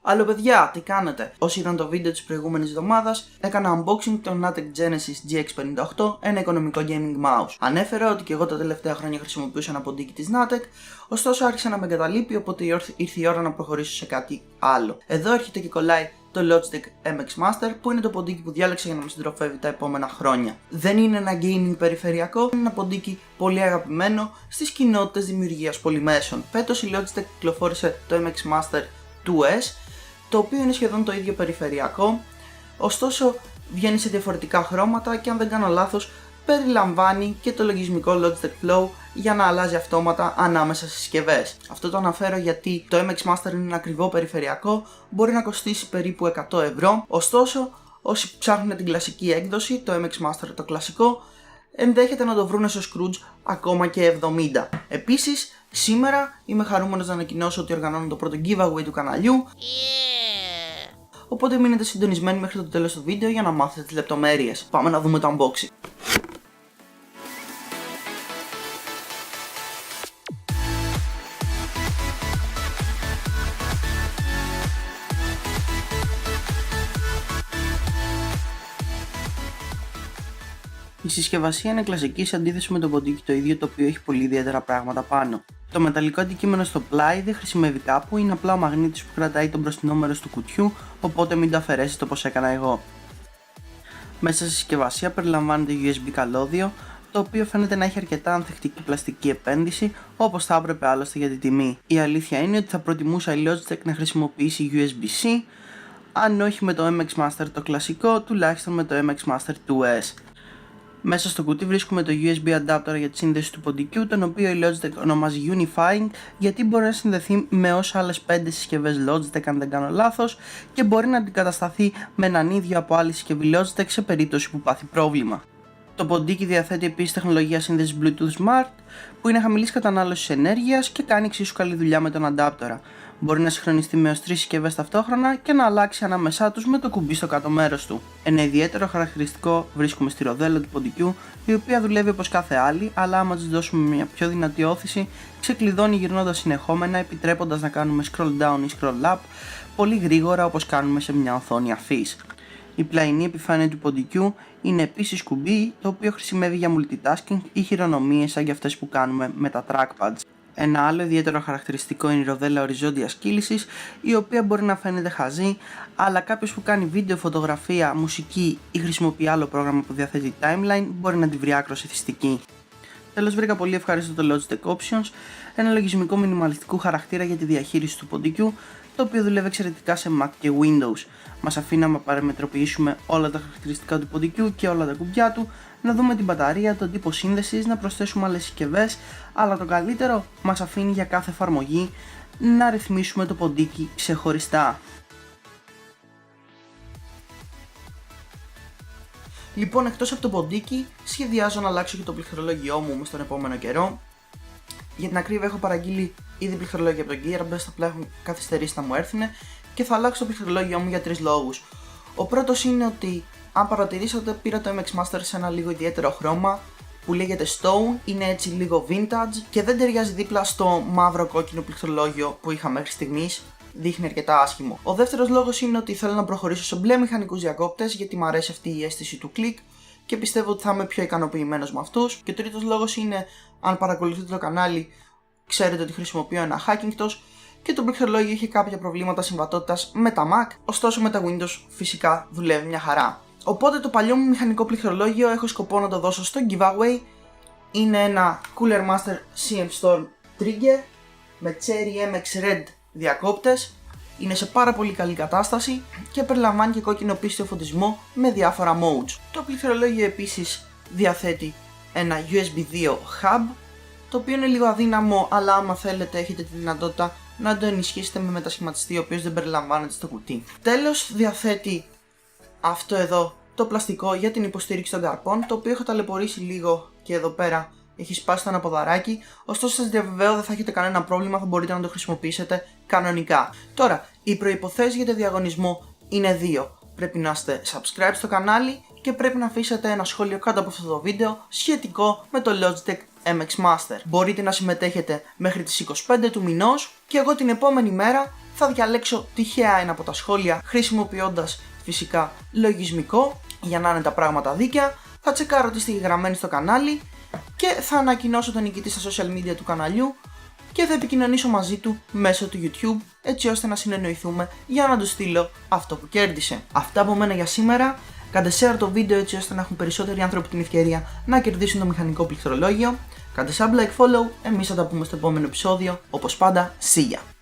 Αλλά παιδιά, τι κάνετε? Όσοι είδαν το βίντεο της προηγούμενης εβδομάδας, έκανα unboxing το Natec Genesis GX58, ένα οικονομικό gaming mouse. Ανέφερα ότι και εγώ τα τελευταία χρόνια χρησιμοποιούσα ένα ποντίκι της Natec, ωστόσο άρχισε να με εγκαταλείπει, οπότε ήρθε η ώρα να προχωρήσω σε κάτι άλλο. Εδώ έρχεται και κολλάει το Logitech MX Master, που είναι το ποντίκι που διάλεξα για να με συντροφεύει τα επόμενα χρόνια. Δεν είναι ένα gaming περιφερειακό, είναι ένα ποντίκι πολύ αγαπημένο στις κοινότητες δημιουργίας πολυμέσων. Φέτος η Logitech κυκλοφόρησε το MX Master 2S, το οποίο είναι σχεδόν το ίδιο περιφερειακό, ωστόσο βγαίνει σε διαφορετικά χρώματα και αν δεν κάνω λάθος περιλαμβάνει και το λογισμικό Logitech Flow για να αλλάζει αυτόματα ανάμεσα στις συσκευές. Αυτό το αναφέρω γιατί το MX Master είναι ένα ακριβό περιφερειακό, μπορεί να κοστίσει περίπου 100 ευρώ, ωστόσο όσοι ψάχνουν την κλασική έκδοση, το MX Master το κλασικό, ενδέχεται να το βρούνε στο Scrooge ακόμα και 70. Επίσης, σήμερα είμαι χαρούμενος να ανακοινώσω ότι οργανώνω το πρώτο giveaway του καναλιού. Οπότε μείνετε συντονισμένοι μέχρι το τέλος του βίντεο για να μάθετε τις λεπτομέρειες. Πάμε να δούμε το unboxing. Η συσκευασία είναι κλασική σε αντίθεση με το ποντίκι το ίδιο, το οποίο έχει πολύ ιδιαίτερα πράγματα πάνω. Το μεταλλικό αντικείμενο στο πλάι δεν χρησιμεύει κάπου, είναι απλά ο μαγνήτης που κρατάει το μπροστινό μέρος του κουτιού, οπότε μην το αφαιρέσετε όπως έκανα εγώ. Μέσα στη συσκευασία περιλαμβάνεται USB καλώδιο, το οποίο φαίνεται να έχει αρκετά ανθεκτική πλαστική επένδυση, όπως θα έπρεπε άλλωστε για τη τιμή. Η αλήθεια είναι ότι θα προτιμούσα η Logitech να χρησιμοποιήσει USB-C, αν όχι με το MX Master το κλασικό, τουλάχιστον με το MX Master 2S. Μέσα στο κουτί βρίσκουμε το USB adapter για τη σύνδεση του ποντικού, τον οποίο η Logitech ονομάζει Unifying, γιατί μπορεί να συνδεθεί με όσες άλλες 5 συσκευές Logitech αν δεν κάνω λάθος, και μπορεί να αντικατασταθεί με έναν ίδιο από άλλη συσκευή Logitech σε περίπτωση που πάθει πρόβλημα. Το ποντίκι διαθέτει επίσης τεχνολογία σύνδεσης Bluetooth Smart, που είναι χαμηλής κατανάλωσης ενέργειας και κάνει εξίσου καλή δουλειά με τον adapter. Μπορεί να συγχρονιστεί με ως 3 συσκευές ταυτόχρονα και να αλλάξει ανάμεσά τους με το κουμπί στο κάτω μέρος του. Ένα ιδιαίτερο χαρακτηριστικό βρίσκουμε στη ροδέλα του ποντικού, η οποία δουλεύει όπως κάθε άλλη, αλλά άμα της δώσουμε μια πιο δυνατή όθηση, ξεκλειδώνει γυρνώντας συνεχόμενα, επιτρέποντας να κάνουμε scroll down ή scroll up πολύ γρήγορα όπως κάνουμε σε μια οθόνη αφής. Η πλαϊνή επιφάνεια του ποντικού είναι επίσης κουμπί, το οποίο χρησιμεύει για multitasking ή χειρονομίες σαν και αυτές που κάνουμε με τα trackpads. Ένα άλλο ιδιαίτερο χαρακτηριστικό είναι η ροδέλα οριζόντιας κύλησης, η οποία μπορεί να φαίνεται χαζή, αλλά κάποιος που κάνει βίντεο, φωτογραφία, μουσική ή χρησιμοποιεί άλλο πρόγραμμα που διαθέτει timeline μπορεί να τη βρει άκρως εθιστική. Τέλος, βρήκα πολύ ευχάριστο το Logitech Options, ένα λογισμικό μινιμαλιστικού χαρακτήρα για τη διαχείριση του ποντικού, το οποίο δουλεύει εξαιρετικά σε Mac και Windows. Μας αφήνει να παραμετροποιήσουμε όλα τα χαρακτηριστικά του ποντικού και όλα τα κουμπιά του, να δούμε την μπαταρία, τον τύπο σύνδεσης, να προσθέσουμε άλλες συσκευές, αλλά το καλύτερο μας αφήνει για κάθε εφαρμογή να ρυθμίσουμε το ποντίκι ξεχωριστά. Λοιπόν, εκτός από το ποντίκι, σχεδιάζω να αλλάξω και το πληκτρολόγιό μου στον επόμενο καιρό. Για την ακρίβεια, έχω παραγγείλει ήδη πληκτρολόγια από τον Gearbest, απλά έχουν καθυστερήσει να μου έρθουν και θα αλλάξω το πληκτρολόγιό μου για 3 λόγους. Ο πρώτος είναι ότι, αν παρατηρήσατε, πήρα το MX Master σε ένα λίγο ιδιαίτερο χρώμα που λέγεται Stone, είναι έτσι λίγο vintage και δεν ταιριάζει δίπλα στο μαύρο κόκκινο πληκτρολόγιο που είχα μέχρι στιγμής, δείχνει αρκετά άσχημο. Ο δεύτερος λόγος είναι ότι θέλω να προχωρήσω σε μπλε μηχανικούς διακόπτες, γιατί μου αρέσει αυτή η αίσθηση του κλικ και πιστεύω ότι θα είμαι πιο ικανοποιημένος με αυτούς. Και ο τρίτος λόγος είναι, αν παρακολουθείτε το κανάλι, ξέρετε ότι χρησιμοποιώ ένα Hackintosh και το πληκτρολόγιο είχε κάποια προβλήματα συμβατότητας με τα Mac, ωστόσο με τα Windows φυσικά δουλεύει μια χαρά. Οπότε το παλιό μου μηχανικό πληκτρολόγιο έχω σκοπό να το δώσω στο giveaway. Είναι ένα Cooler Master CM Storm Trigger με Cherry MX Red dιακόπτες. Είναι σε πάρα πολύ καλή κατάσταση και περιλαμβάνει και κόκκινο πίστιο φωτισμό με διάφορα modes. Το πληκτρολόγιο επίσης διαθέτει ένα USB 2 hub, το οποίο είναι λίγο αδύναμο, αλλά άμα θέλετε έχετε τη δυνατότητα να το ενισχύσετε με μετασχηματιστή, ο οποίος δεν περιλαμβάνεται στο κουτί. Τέλος, διαθέτει αυτό εδώ το πλαστικό για την υποστήριξη των καρπών, το οποίο έχω ταλαιπωρήσει λίγο και εδώ πέρα έχει σπάσει το αναποδαράκι, ωστόσο σας διαβεβαιώ δεν θα έχετε κανένα πρόβλημα, θα μπορείτε να το χρησιμοποιήσετε κανονικά. Τώρα, οι προϋποθέσεις για το διαγωνισμό είναι 2. Πρέπει να είστε subscribe στο κανάλι και πρέπει να αφήσετε ένα σχόλιο κάτω από αυτό το βίντεο σχετικό με το Logitech MX Master. Μπορείτε να συμμετέχετε μέχρι τις 25 του μηνός και εγώ την επόμενη μέρα Θα διαλέξω τυχαία ένα από τα σχόλια, χρησιμοποιώντας φυσικά λογισμικό για να είναι τα πράγματα δίκαια. Θα τσεκάρω τι είστε γραμμένοι στο κανάλι και θα ανακοινώσω τον νικητή στα social media του καναλιού και θα επικοινωνήσω μαζί του μέσω του YouTube, έτσι ώστε να συνεννοηθούμε για να του στείλω αυτό που κέρδισε. Αυτά από μένα για σήμερα. Κάντε share το βίντεο έτσι ώστε να έχουν περισσότεροι άνθρωποι την ευκαιρία να κερδίσουν το μηχανικό πληκτρολόγιο. Κάντε sub, like, follow. Εμείς θα τα πούμε στο επόμενο επεισόδιο. Όπως πάντα, see ya!